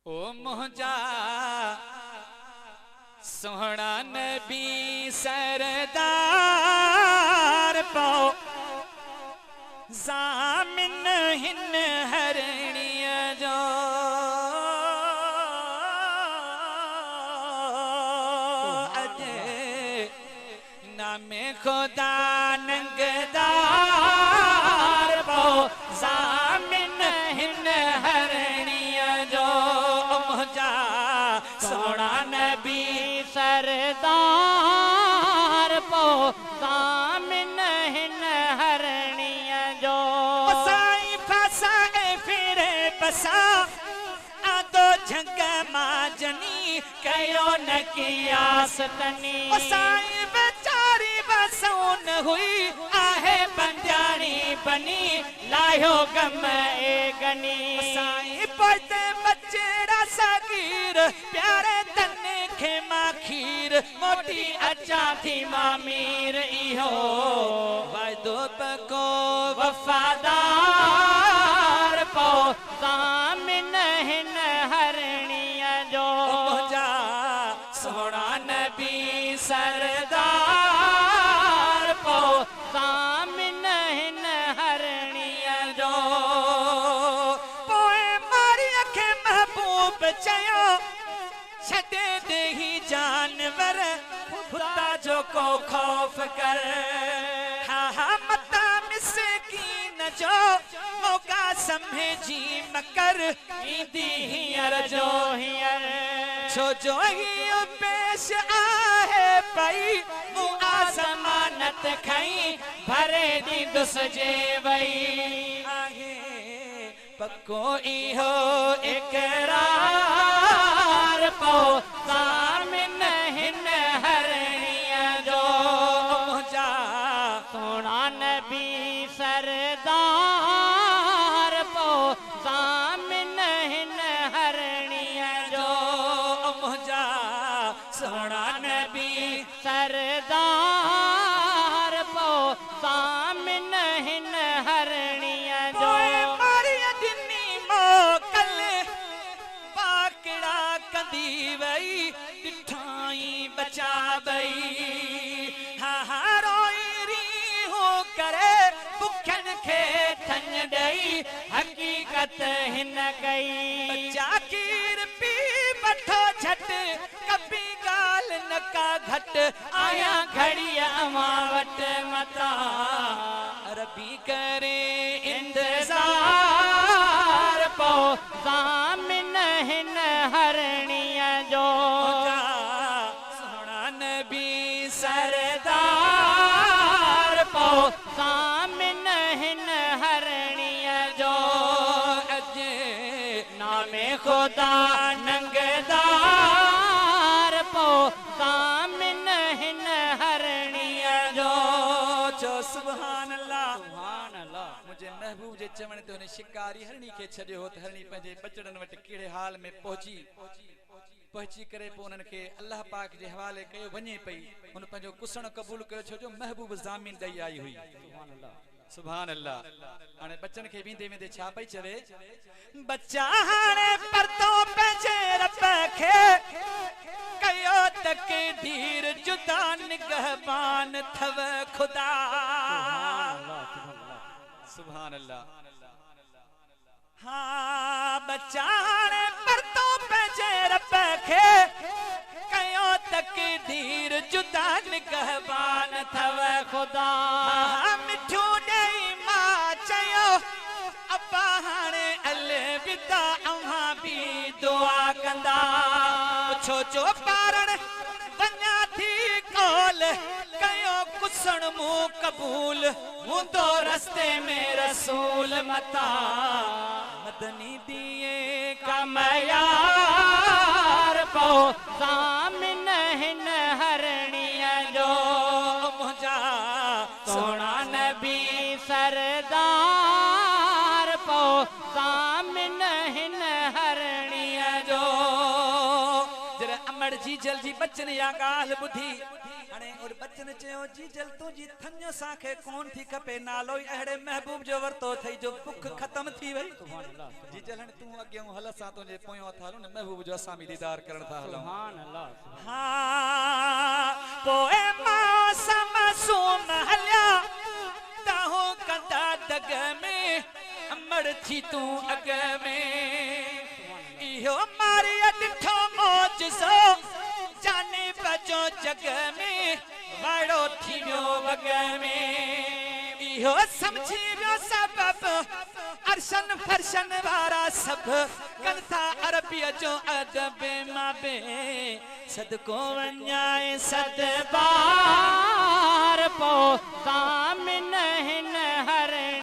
ओ मुझा सोहना नबी सरदार पाओ जामिन हिन हरणिय जो अजे नामे खुदा नंगदार पाओ जामिन हिन हरणिय जो मुझा सोना नबी सरदार पो सामिन हिन हरणिय जो साई फसाए फिरे बसा आदो झंग माजनी कयो न कियास तनी साई बेचारी बसौन हुई आहे बंजारी बनी लायो गम ए गनी साई पढ़ते बच्चेड़ा सगीर प्यारे तने खेमा खीर मोटी अचा थी मामीर इहो वायदो पको वफादार पो सामिन हिन हरणिय जो मुझा सोना नबी सरदार पो सामिन हिन हरणिय जो पोए मारी अखे महबूब चयो छदे दे ही जानवर खुदा जो को खौफ कर हा मता मिसकीन जो मौका समझी मकर ईदी हियर जो हियर छो जो ही पेश आहे पई मुआ जमानत खई भरे दी दुस जे वई आहे पक्को इहो इकरार पो सामिन हिन हरणिय जो मुझा सोना नबी सरदार पो सामिन हिन हरणिय जो मुझा सोना नबी सरदार पो सामिन हिन हरणिय जो मारी दिनी मोकल पाकड़ा कंदी वई ॾिठाई बचा वई हा रोई री हो करे बुखन खे थन ॾई हकीकत हिन कई जाकीर पी बठो झट कभी गाल न का घट आया घड़ी अमां वट मता रबी करे इंतजार पो सामिन हिन हरणिय जो सोना नबी सरदार पो सामिन हिन हरणिय जो अजे नामे खुदा नंगदार पो सामिन हिन हरणिय जो चो सुभान अल्लाह सुभान अल्लाह मुझे महबूब जे चवण ते उन शिकारी हरणी के छडियो हो त हरणी पंहिंजे बचड़न वटि कहिड़े हाल में पहुची करे पोइ उन्हनि खे अल्लाह पाक जे हवाले कयो वञे पई हुन पंहिंजो कुसण क़बूल कयो छो जो महबूब ज़ामीन ॾेई आई हुई सुभान अल्लाह हाणे बच्चन खे वेंदे वेंदे छा पई चवे बच्चा हाणे परतो पंहिंजे रब खे कयो तकदीर जुदा निगहबान थव खुदा सुभान अल्लाह हाँ बच्चा हाणे परतो पंहिंजे रब खे कयो तकदीर जुदा निगहबान थव खुदा मिठो ॾेई मां चयो अब्बा हाणे अलविदा अव्हां बि दुआ कंदा छो जो पारण वञा थी कौल कयो कुसण मूं कबूल हूंदो रस्ते में रसूल मता मदनी दिए कमयार पो सामिन हिन हरणिय जो मुझा सोना नबी सरदार पो सामिन हिन हरणिय जो जरा अमर जीजल जी बच्चन या गाल बुधी हाणे और बच्चन चयो जीजल तुंहिंजी थञ साखे कोन थी खपे नालो ई अहिड़े महबूब जो वरतो थई जो बुख ख़त्म थी वई जीजल हाणे तूं अॻियां हल असां तुंहिंजे पोयों था हलूं न महबूब जो असां बि दीदार करण था हलूं सुभान अल्लाह हाँ पोए मौसम सूम हलिया ताहो कंदा दग में अमड़ थी तूं अग में इहो मारी ॾिठो मौजज़ो जाने बजो जग में वाड़ो थी वियो वग में इहो समझी वियो सबब अरशन फरशन वारा सब कन था अरबीअ जो अदब माबे सदको वञाए सद बार पो तामिन हिन हर